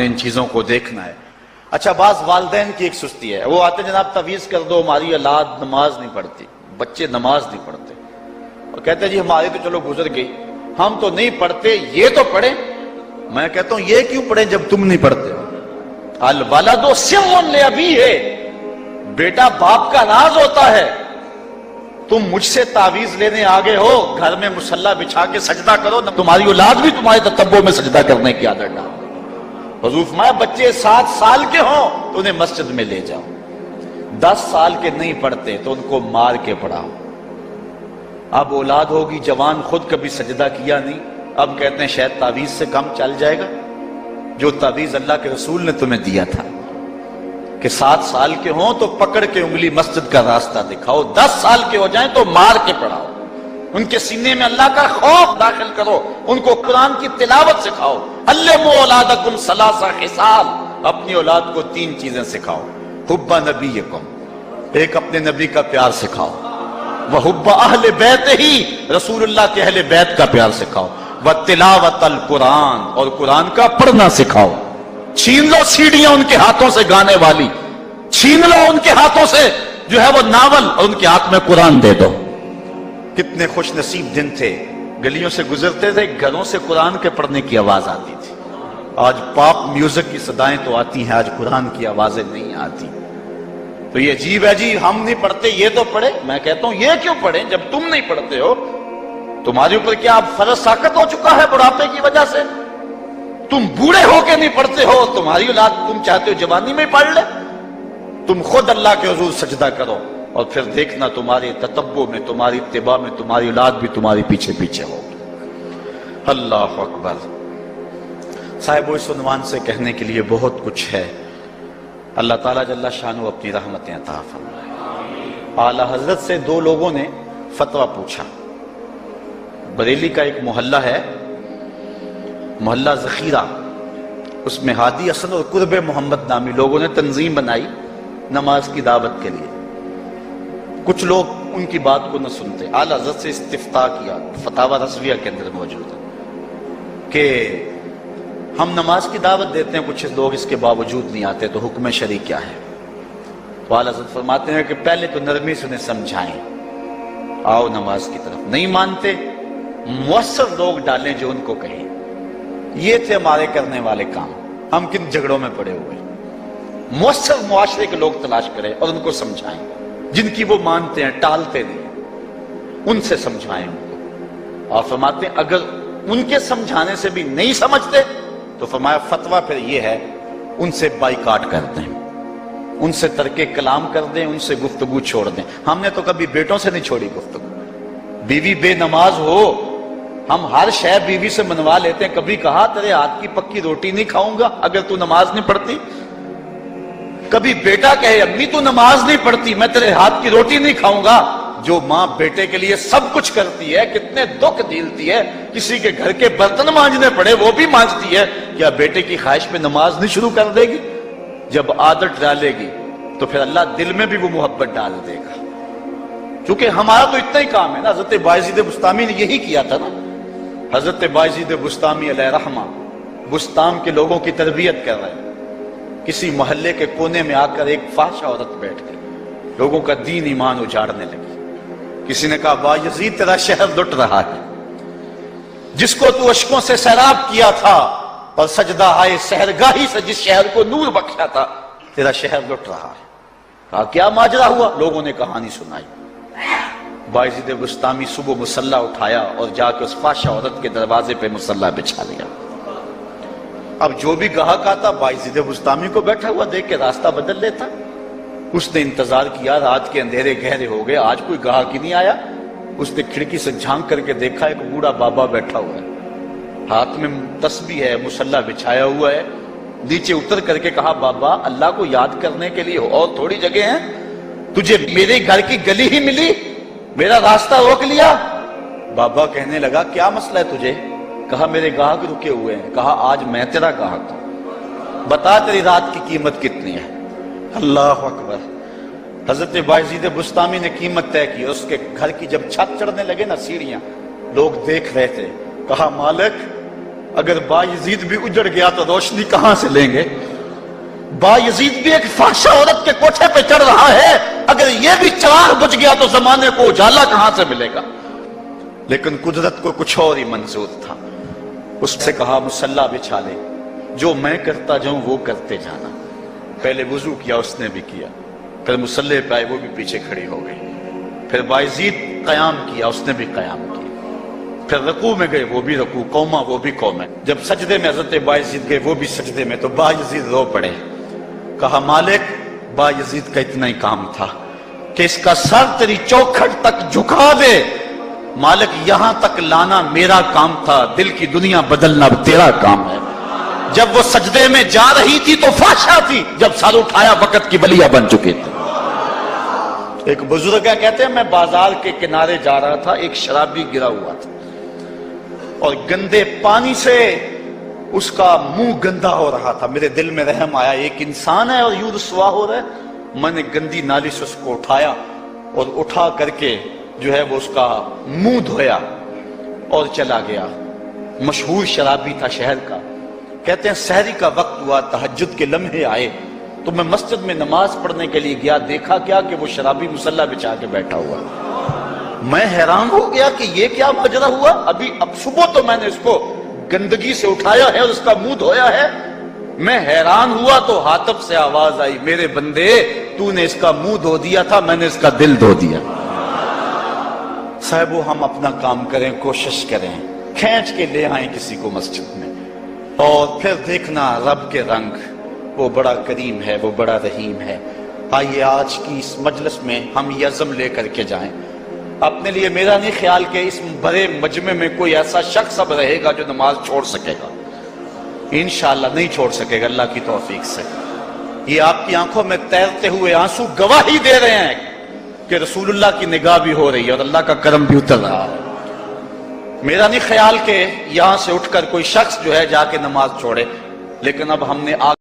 ان چیزوں کو دیکھنا ہے۔ اچھا، بعض والدین کی ایک سستی ہے، وہ آتے جناب تعویذ کر دو، ہماری اولاد نماز نہیں پڑھتی، بچے نماز نہیں پڑھتے، اور کہتے ہیں جی ہماری تو چلو گزر گئی، ہم تو نہیں پڑھتے، یہ تو پڑھیں۔ میں کہتا ہوں یہ کیوں پڑھیں جب تم نہیں پڑھتے ہو؟ الولد سم لابیہ، بیٹا باپ کا راز ہوتا ہے۔ تم مجھ سے تعویذ لینے آگے ہو، گھر میں مصلی بچھا کے سجدہ کرو، تمہاری اولاد بھی تمہارے تتبع میں سجدہ کرنے کی عادت ڈالو۔ حضور فرمایا بچے 7 سال کے ہوں تو انہیں مسجد میں لے جاؤ، 10 سال کے نہیں پڑھتے تو ان کو مار کے پڑھاؤ۔ اب اولاد ہوگی جوان، خود کبھی سجدہ کیا نہیں، اب کہتے ہیں شاید تعویذ سے کم چل جائے گا۔ جو تعویذ اللہ کے رسول نے تمہیں دیا تھا کہ 7 سال کے ہوں تو پکڑ کے انگلی مسجد کا راستہ دکھاؤ، 10 سال کے ہو جائیں تو مار کے پڑھاؤ، ان کے سینے میں اللہ کا خوف داخل کرو، ان کو قرآن کی تلاوت سکھاؤ۔ علموا اولادکم 3 خصال، اپنی اولاد کو 3 چیزیں سکھاؤ۔ حب نبیکم، ایک اپنے نبی کا پیار سکھاؤ، وحب اہل بیت ہی، رسول اللہ کے اہل بیت کا پیار سکھاؤ، وتلاوت القرآن، اور قرآن کا پڑھنا سکھاؤ۔ چھین لو سیڑھیاں ان کے ہاتھوں سے گانے والی، چھین لو ان کے ہاتھوں سے جو ہے وہ ناول، اور ان کے ہاتھ میں قرآن دے دو۔ کتنے خوش نصیب دن تھے، گلیوں سے گزرتے تھے، گھروں سے قرآن کے پڑھنے کی آواز آتی تھی۔ آج پاپ میوزک کی صدائیں تو آتی ہیں، آج قرآن کی آوازیں نہیں آتی۔ تو یہ عجیب ہے جی، ہم نہیں پڑھتے یہ تو پڑھے۔ میں کہتا ہوں یہ کیوں پڑھیں جب تم نہیں پڑھتے ہو؟ تمہارے اوپر کیا اب فرض ساقط ہو چکا ہے بڑھاپے کی وجہ سے؟ تم بوڑھے ہو کے نہیں پڑھتے ہو، تمہاری اولاد تم چاہتے ہو جوانی میں پڑھ لے؟ تم خود اللہ کے حضور سجدہ کرو، اور پھر دیکھنا تمہارے تتبع میں، تمہاری اتباع میں تمہاری اولاد بھی تمہاری پیچھے پیچھے ہوگی۔ اللہ اکبر۔ صاحب اس عنوان سے کہنے کے لیے بہت کچھ ہے۔ اللہ تعالیٰ جل شانہ اپنی رحمتیں عطا فرمائے۔ اعلیٰ حضرت سے 2 لوگوں نے فتویٰ پوچھا۔ بریلی کا ایک محلہ ہے، محلہ ذخیرہ، اس میں ہادی حسن اور قرب محمد نامی لوگوں نے تنظیم بنائی نماز کی دعوت کے لیے۔ کچھ لوگ ان کی بات کو نہ سنتے، اعلیٰ حضرت سے استفتاء کیا، فتاوی رضویہ کے اندر موجود ہے کہ ہم نماز کی دعوت دیتے ہیں، کچھ لوگ اس کے باوجود نہیں آتے، تو حکم شرعی کیا ہے؟ تو اعلیٰ حضرت فرماتے ہیں کہ پہلے تو نرمی سے انہیں سمجھائیں، آؤ نماز کی طرف۔ نہیں مانتے، مؤثر لوگ ڈالیں جو ان کو کہیں۔ یہ تھے ہمارے کرنے والے کام۔ ہم کن جھگڑوں میں پڑے ہوئے؟ مؤثر معاشرے کے لوگ تلاش کریں اور ان کو سمجھائیں، جن کی وہ مانتے ہیں، ٹالتے نہیں، ان سے سمجھائیں ان کو۔ اور فرماتے ہیں اگر ان کے سمجھانے سے بھی نہیں سمجھتے تو فرمایا فتویٰ پھر یہ ہے ان سے بائیکاٹ کر دیں، ان سے ترک کلام کر دیں، ان سے گفتگو چھوڑ دیں۔ ہم نے تو کبھی بیٹوں سے نہیں چھوڑی گفتگو۔ بیوی بے نماز ہو، ہم ہر شے بیوی سے منوا لیتے ہیں۔ کبھی کہا تیرے ہاتھ کی پکی روٹی نہیں کھاؤں گا اگر تو نماز نہیں پڑھتی؟ کبھی بیٹا کہے امی تو نماز نہیں پڑھتی، میں تیرے ہاتھ کی روٹی نہیں کھاؤں گا؟ جو ماں بیٹے کے لیے سب کچھ کرتی ہے، کتنے دکھ جھیلتی ہے، کسی کے گھر کے برتن مانجنے پڑے وہ بھی مانجتی ہے، کیا بیٹے کی خواہش پہ نماز نہیں شروع کر دے گی؟ جب عادت ڈالے گی تو پھر اللہ دل میں بھی وہ محبت ڈال دے گا۔ کیونکہ ہمارا تو اتنا ہی کام ہے نا۔ حضرت بایزید بسطامی نے یہی کیا تھا نا۔ حضرت بایزید بسطامی علیہ رحمہ بسطام کے لوگوں کی تربیت کر رہے ہیں۔ کسی محلے کے کونے میں آ کر ایک فاحشہ عورت بیٹھ گئی، لوگوں کا دین ایمان اجاڑنے لگی۔ کسی نے کہا بایزید تیرا شہر لٹ رہا ہے، جس کو تو اشکوں سے سیراب کیا تھا اور سجدہ آئے سحرگاہی سے جس شہر کو نور بخشا تھا، تیرا شہر لٹ رہا ہے۔ کہا کیا ماجرا ہوا؟ لوگوں نے کہانی سنائی۔ بایزید بسطامی صبح مصلی اٹھایا اور جا کے اس فاحشہ عورت کے دروازے پہ مصلی بچھا لیا۔ اب جو بھی گاہک آتا بایزید بسطامی کو بیٹھا ہوا دیکھ کے راستہ بدل لیتا۔ اس نے انتظار کیا، رات کے اندھیرے گہرے ہو گئے، آج کوئی گاہک ہی نہیں آیا۔ اس نے کھڑکی سے جھانک کر کے دیکھا ایک بوڑھا بابا بیٹھا ہوا ہے، ہاتھ میں تسبیح ہے، مصلی بچھایا ہوا ہے۔ نیچے اتر کر کے کہا بابا اللہ کو یاد کرنے کے لیے اور تھوڑی جگہ ہیں؟ تجھے میرے گھر کی گلی ہی ملی، میرا راستہ روک لیا؟ بابا کہنے لگا کیا مسئلہ ہے تجھے؟ کہا میرے گاہک رکے ہوئے ہیں۔ کہا آج میں تیرا گاہک ہوں، بتا تیری رات کی قیمت کتنی ہے؟ اللہ اکبر۔ حضرت بایزید بسطامی نے قیمت طے کی۔ اس کے گھر کی جب چھت چڑھنے لگے نا سیڑھیاں، لوگ دیکھ رہے تھے۔ کہا مالک اگر بایزید بھی اجڑ گیا تو روشنی کہاں سے لیں گے؟ بایزید بھی ایک فحشہ عورت کے کوٹھے پہ چڑھ رہا ہے، اگر یہ بھی چراغ بجھ گیا تو زمانے کو اجالا کہاں سے ملے گا؟ لیکن قدرت کو کچھ اور ہی منظور تھا. اس سے کہا مصلی بچھا لے، جو میں کرتا جاؤں وہ کرتے جانا. پہلے وضو کیا، اس نے بھی کیا، پھر مصلی پہ آئے، وہ بھی پیچھے کھڑی ہو گئی. پھر بایزید قیام کیا، اس نے بھی قیام کیا. پھر رکوع میں گئے، وہ بھی رکوع، قوما وہ بھی قوم ہے. جب سجدے میں حضرت بایزید گئے، وہ بھی سجدے میں، تو بایزید رو پڑے. کہا مالک، بایزید کا اتنا ہی کام تھا کہ اس کا سر تیری چوکھٹ تک جھکا دے. مالک یہاں تک لانا میرا کام تھا، دل کی دنیا بدلنا تیرا کام ہے. جب وہ سجدے میں جا رہی تھی تو فحشہ تھی، جب سر اٹھایا وقت کی بلیا بن چکی تھی. ایک بزرگ کہتے ہیں میں بازار کے کنارے جا رہا تھا، ایک شرابی گرا ہوا تھا اور گندے پانی سے اس کا منہ گندا ہو رہا تھا. میرے دل میں رحم آیا، ایک انسان ہے اور یوں رسوا ہو رہا ہے. میں نے گندی نالی سے اس کو اٹھایا اور اٹھا کر کے جو ہے وہ اس کا منہ دھویا اور چلا گیا. مشہور شرابی تھا شہر کا. کہتے ہیں سحری کا وقت ہوا، تہجد کے لمحے آئے تو میں مسجد میں نماز پڑھنے کے لیے گیا. دیکھا کیا کہ وہ شرابی مصلی بچھا کے بیٹھا ہوا. میں حیران ہو گیا کہ یہ کیا ماجرا ہوا. اب صبح تو میں نے اس کو گندگی سے اٹھایا ہے اور اس کا منہ دھویا ہے. میں حیران ہوا تو حاتب سے آواز آئی، میرے بندے تو نے اس کا منہ دھو دیا تھا، میں نے اس کا دل دھو دیا. صاحبو ہم اپنا کام کریں، کوشش کریں، کھینچ کے لے آئیں کسی کو مسجد میں، اور پھر دیکھنا رب کے رنگ. وہ بڑا کریم ہے، وہ بڑا رحیم ہے. آئیے آج کی اس مجلس میں ہم یہ عزم لے کر کے جائیں. اپنے لیے میرا نہیں خیال کہ اس بڑے مجمع میں کوئی ایسا شخص اب رہے گا جو نماز چھوڑ سکے گا. انشاءاللہ نہیں چھوڑ سکے گا اللہ کی توفیق سے. یہ آپ کی آنکھوں میں تیرتے ہوئے آنسو گواہی دے رہے ہیں کہ رسول اللہ کی نگاہ بھی ہو رہی ہے اور اللہ کا کرم بھی اتر رہا ہے. میرا نہیں خیال کہ یہاں سے اٹھ کر کوئی شخص جو ہے جا کے نماز چھوڑے، لیکن اب ہم نے